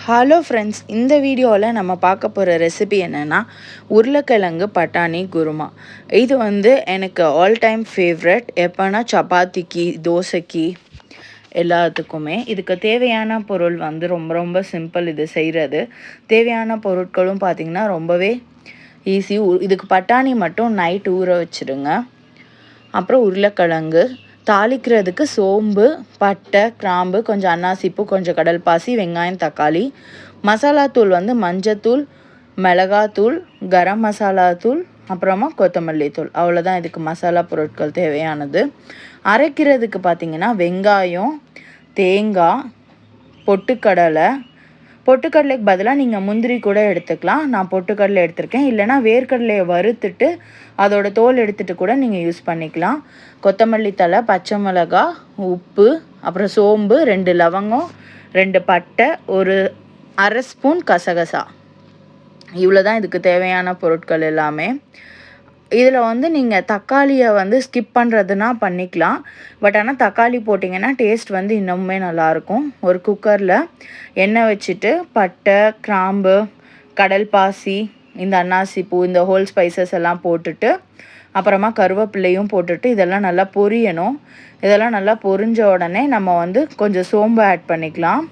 Hello friends, இந்த வீடியோவில் நம்ம பார்க்க போகிற ரெசிபி என்னென்னா உருளைக்கிழங்கு பட்டாணி குருமா. இது எனக்கு ஆல் டைம் ஃபேவரட். எப்போனா சப்பாத்திக்கு, தோசைக்கு எல்லாத்துக்குமே. இதுக்கு தேவையான பொருள் ரொம்ப ரொம்ப சிம்பிள். இது செய்கிறது தேவையான பொருட்களும் பார்த்திங்கன்னா ரொம்பவே ஈஸி. இதுக்கு பட்டாணி மட்டும் நைட் ஊற வச்சுடுங்க. அப்புறம் உருளைக்கிழங்கு தாளிக்கிறதுக்கு சோம்பு, பட்டை, கிராம்பு, கொஞ்சம் அன்னாசிப்பூ, கொஞ்சம் கடல் பாசி, வெங்காயம், தக்காளி. மசாலாத்தூள் மஞ்சத்தூள், மிளகாத்தூள், கரம் மசாலாத்தூள், அப்புறமா கொத்தமல்லி தூள். அவ்வளோதான் இதுக்கு மசாலா பொருட்கள் தேவையானது. அரைக்கிறதுக்கு பார்த்திங்கன்னா வெங்காயம், தேங்காய், பொட்டுக்கடலை. பொட்டுக்கடலைக்கு பதிலாக நீங்கள் முந்திரி கூட எடுத்துக்கலாம். நான் பொட்டுக்கடலை எடுத்திருக்கேன். இல்லைனா வேர்க்கடலையை வறுத்துட்டு அதோட தோல் எடுத்துகிட்டு கூட நீங்கள் யூஸ் பண்ணிக்கலாம். கொத்தமல்லி தழை, பச்சை மிளகா, உப்பு, அப்புறம் சோம்பு, 2 லவங்கம், 2 பட்டை, ஒரு அரை ஸ்பூன் கசகசா. இவ்வளோ தான் இதுக்கு தேவையான பொருட்கள் எல்லாமே. இதில் நீங்கள் தக்காளியை ஸ்கிப் பண்ணுறதுனா பண்ணிக்கலாம். பட் ஆனால் தக்காளி போட்டிங்கன்னா டேஸ்ட் இன்னுமே நல்லாயிருக்கும். ஒரு குக்கரில் எண்ணெய் வச்சுட்டு பட்டை, கிராம்பு, கடல் பாசி, இந்த அன்னாசிப்பூ, இந்த ஹோல் ஸ்பைசஸ் எல்லாம் போட்டுட்டு அப்புறமா கருவேப்பிலையும் போட்டுட்டு இதெல்லாம் நல்லா பொரியணும். இதெல்லாம் நல்லா பொரிஞ்ச உடனே நம்ம கொஞ்சம் சோம்பு ஆட் பண்ணிக்கலாம்.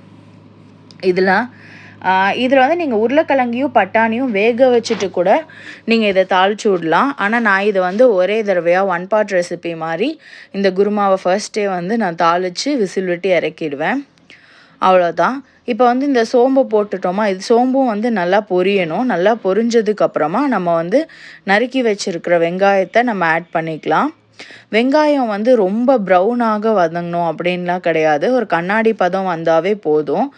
இதில் நீங்கள் உருளைக்கிழங்கையும் பட்டாணியும் வேக வச்சுட்டு கூட நீங்கள் இதை தாளித்து விடலாம். ஆனால் நான் இதை ஒரே தடவையாக 1 பார்ட் ரெசிபி மாதிரி இந்த குருமாவை ஃபர்ஸ்ட்டே நான் தாளித்து விசில் விட்டு இறக்கிடுவேன். அவ்வளோதான். இப்போ இந்த சோம்பு போட்டுட்டோமா, இது சோம்பும் நல்லா பொரியணும். நல்லா பொரிஞ்சதுக்கப்புறமா நம்ம நறுக்கி வச்சுருக்கிற வெங்காயத்தை நம்ம ஆட் பண்ணிக்கலாம். வெங்காயம் ரொம்ப ப்ரௌனாக வதங்கணும் அப்படின்லாம் கிடையாது. ஒரு கண்ணாடி பதம் வந்தாவே போதும்.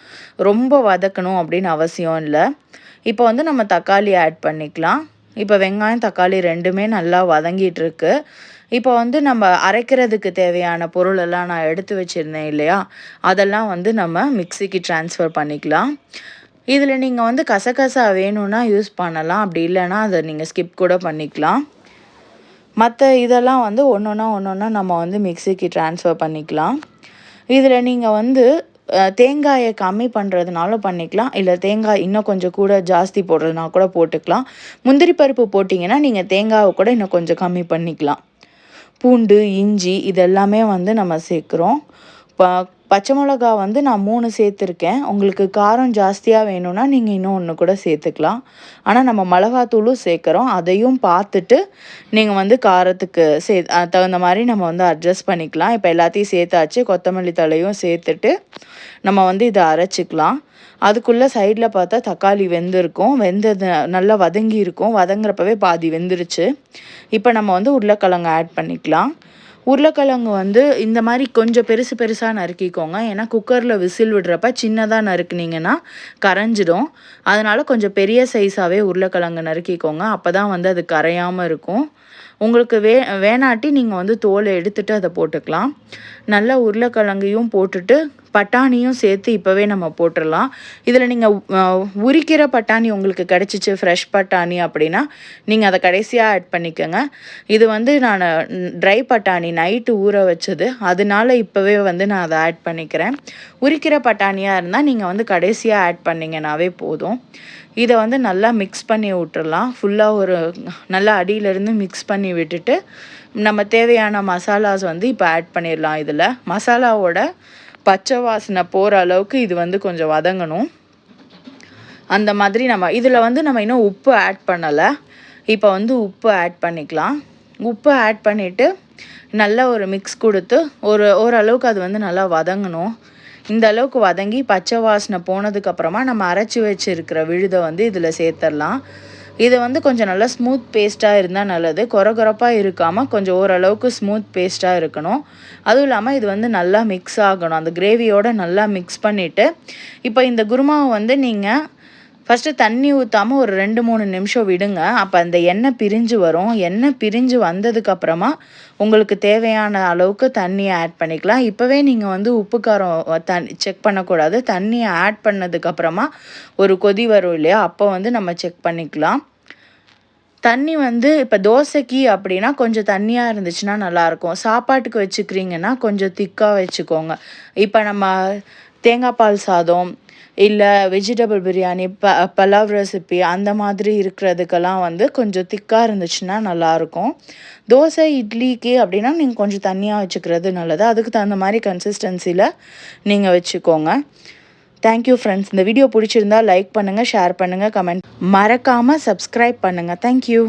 ரொம்ப வதக்கணும் அப்படின்னு அவசியம் இல்லை. இப்போ நம்ம தக்காளி ஆட் பண்ணிக்கலாம். இப்போ வெங்காயம், தக்காளி ரெண்டுமே நல்லா வதங்கிட்டுருக்கு. இப்போ நம்ம அரைக்கிறதுக்கு தேவையான பொருளெல்லாம் நான் எடுத்து வச்சுருந்தேன் இல்லையா, அதெல்லாம் நம்ம மிக்சிக்கு ட்ரான்ஸ்ஃபர் பண்ணிக்கலாம். இதில் நீங்கள் கசகசா வேணும்னா யூஸ் பண்ணலாம். அப்படி இல்லைன்னா அதை நீங்கள் ஸ்கிப் கூட பண்ணிக்கலாம். மற்ற இதெல்லாம் ஒன்றொன்னா நம்ம மிக்சிக்கு ட்ரான்ஸ்ஃபர் பண்ணிக்கலாம். இதில் நீங்கள் தேங்காயை கம்மி பண்ணுறதுனால பண்ணிக்கலாம். இல்லை தேங்காய் இன்னும் கொஞ்சம் கூட ஜாஸ்தி போடுறதுனா கூட போட்டுக்கலாம். முந்திரி பருப்பு போட்டிங்கன்னா நீங்கள் தேங்காவை கூட இன்னும் கொஞ்சம் கம்மி பண்ணிக்கலாம். பூண்டு, இஞ்சி இதெல்லாமே நம்ம சேர்க்குறோம். பச்சை மிளகா நான் 3 சேர்த்துருக்கேன். உங்களுக்கு காரம் ஜாஸ்தியாக வேணும்னா நீங்கள் இன்னும் 1 கூட சேர்த்துக்கலாம். ஆனால் நம்ம மிளகாத்தூளும் சேர்க்குறோம். அதையும் பார்த்துட்டு நீங்கள் காரத்துக்கு தகுந்த மாதிரி நம்ம அட்ஜஸ்ட் பண்ணிக்கலாம். இப்போ எல்லாத்தையும் சேர்த்தாச்சு. கொத்தமல்லி தழையும் சேர்த்துட்டு நம்ம இதை அரைச்சிக்கலாம். அதுக்குள்ளே சைடில் பார்த்தா தக்காளி வெந்திருக்கும். வெந்தது நல்லா வதங்கி இருக்கும். வதங்குறப்பவே பாதி வெந்துருச்சு. இப்போ நம்ம உருளைக்கிழங்கு ஆட் பண்ணிக்கலாம். உருளைக்கிழங்கு இந்த மாதிரி கொஞ்சம் பெருசு பெருசாக நறுக்கிக்கோங்க. ஏன்னா குக்கரில் விசில் விடுறப்ப சின்னதாக நறுக்குனிங்கன்னா கரைஞ்சிடும். அதனால் கொஞ்சம் பெரிய சைஸாகவே உருளைக்கிழங்கு நறுக்கிக்கோங்க. அப்போ தான் அது கரையாமல் இருக்கும். உங்களுக்கு வேணாட்டி நீங்கள் தோலை எடுத்துகிட்டு அதை போட்டுக்கலாம். நல்லா உருளைக்கிழங்கையும் போட்டுட்டு பட்டாணியும் சேர்த்து இப்போவே நம்ம போட்டுடலாம். இதில் நீங்கள் உரிக்கிற பட்டாணி உங்களுக்கு கிடச்சிச்சு, ஃப்ரெஷ் பட்டாணி அப்படின்னா நீங்கள் அதை கடைசியாக ஆட் பண்ணிக்கோங்க. இது நான் ட்ரை பட்டாணி நைட்டு ஊற வச்சது, அதனால இப்போவே நான் அதை ஆட் பண்ணிக்கிறேன். உரிக்கிற பட்டாணியாக இருந்தால் நீங்கள் கடைசியாக ஆட் பண்ணிங்கனாவே போதும். இதை நல்லா மிக்ஸ் பண்ணி விட்டுறலாம். ஃபுல்லாக ஒரு நல்லா அடியிலேருந்து மிக்ஸ் பண்ணி விட்டுட்டு நம்ம தேவையான மசாலாஸ் இப்போ ஆட் பண்ணிடலாம். இதில் மசாலாவோட பச்சை வாசனை போகிற அளவுக்கு இது கொஞ்சம் வதங்கணும். அந்த மாதிரி நம்ம இதில் நம்ம இன்னும் உப்பு ஆட் பண்ணலை. இப்போ உப்பு ஆட் பண்ணிக்கலாம். உப்பு ஆட் பண்ணிவிட்டு நல்லா ஒரு மிக்ஸ் கொடுத்து ஓரளவுக்கு அது நல்லா வதங்கணும். இந்த அளவுக்கு வதங்கி பச்சை வாசனை போனதுக்கப்புறமா நம்ம அரைச்சி வச்சுருக்கிற விழுதை இதில் சேர்த்துடலாம். இது கொஞ்சம் நல்லா ஸ்மூத் பேஸ்ட்டாக இருந்தால் நல்லது. கொரகொரப்பாக இருக்காமல் கொஞ்சம் ஓரளவுக்கு ஸ்மூத் பேஸ்ட்டாக இருக்கணும். அதுவும் இல்லாமல் இது நல்லா மிக்ஸ் ஆகணும். அந்த கிரேவியோடு நல்லா மிக்ஸ் பண்ணிவிட்டு இப்போ இந்த குருமாவை நீங்கள் ஃபஸ்ட்டு தண்ணி ஊற்றாமல் ஒரு 2-3 நிமிஷம் விடுங்க. அப்போ அந்த எண்ணெய் பிரிஞ்சு வரும். எண்ணெய் பிரிஞ்சு வந்ததுக்கப்புறமா உங்களுக்கு தேவையான அளவுக்கு தண்ணியை ஆட் பண்ணிக்கலாம். இப்போவே நீங்கள் உப்பு காரம் செக் பண்ணக்கூடாது. தண்ணியை ஆட் பண்ணதுக்கப்புறமா ஒரு கொதி வரும் இல்லையா, அப்போ நம்ம செக் பண்ணிக்கலாம். தண்ணி இப்போ தோசைக்கு அப்படின்னா கொஞ்சம் தண்ணியாக இருந்துச்சுன்னா நல்லாயிருக்கும். சாப்பாட்டுக்கு வச்சுக்கிறீங்கன்னா கொஞ்சம் திக்காக வச்சுக்கோங்க. இப்போ நம்ம தேங்காய் பால் சாதம், இல்லை வெஜிடபிள் பிரியாணி, பலாவ் ரெசிபி அந்த மாதிரி இருக்கிறதுக்கெல்லாம் வந்து கொஞ்சம் திக்காக இருந்துச்சுன்னா நல்லாயிருக்கும். தோசை, இட்லிக்கு அப்படின்னா நீங்கள் கொஞ்சம் தண்ணியாக வச்சுக்கிறது நல்லது. அதுக்கு தகுந்த மாதிரி கன்சிஸ்டன்சியில் நீங்கள் வச்சுக்கோங்க. Thank you friends. இந்த வீடியோ பிடிச்சிருந்தா லைக் பண்ணுங்கள், ஷேர் பண்ணுங்கள், கமெண்ட் மறக்காமல் சப்ஸ்கிரைப் பண்ணுங்கள். தேங்க்யூ.